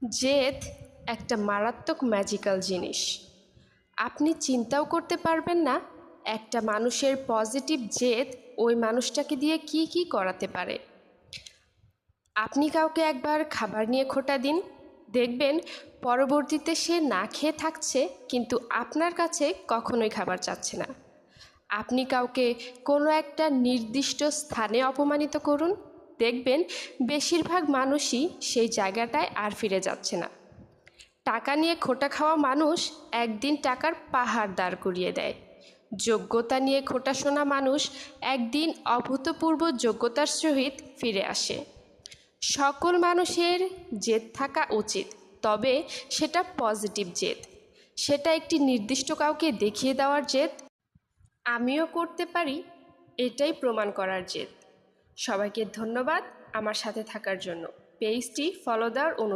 জেদ একটা মারাত্মক ম্যাজিক্যাল জিনিস। আপনি চিন্তাও করতে পারবেন না একটা মানুষের পজিটিভ জেদ ওই মানুষটাকে দিয়ে কি কি করাতে পারে। আপনি কাউকে একবার খাবার নিয়ে খোঁটা দিন, দেখবেন পরবর্তীতে সে না খেয়ে থাকছে, কিন্তু আপনার কাছে কখনোই খাবার চাচ্ছে না। আপনি কাউকে কোনো একটা নির্দিষ্ট স্থানে অপমানিত করুন, দেখবেন বেশিরভাগ মানুষই সেই জায়গাটায় আর ফিরে যাচ্ছে না। টাকা নিয়ে খোঁটা খাওয়া মানুষ একদিন টাকার পাহাড় দাঁড় করিয়ে দেয়। যোগ্যতা নিয়ে খোঁটা শোনা মানুষ একদিন অভূতপূর্ব যোগ্যতার সহিত ফিরে আসে। সকল মানুষের জেদ থাকা উচিত, তবে সেটা পজিটিভ জেদ, সেটা একটি নির্দিষ্ট কাউকে দেখিয়ে দেওয়ার জেদ। আমিও করতে পারি এটাই প্রমাণ করার জেদ। সবাইকে ধন্যবাদ আমার সাথে থাকার জন্য। পেজটি ফলো দেওয়ার অনুরোধ।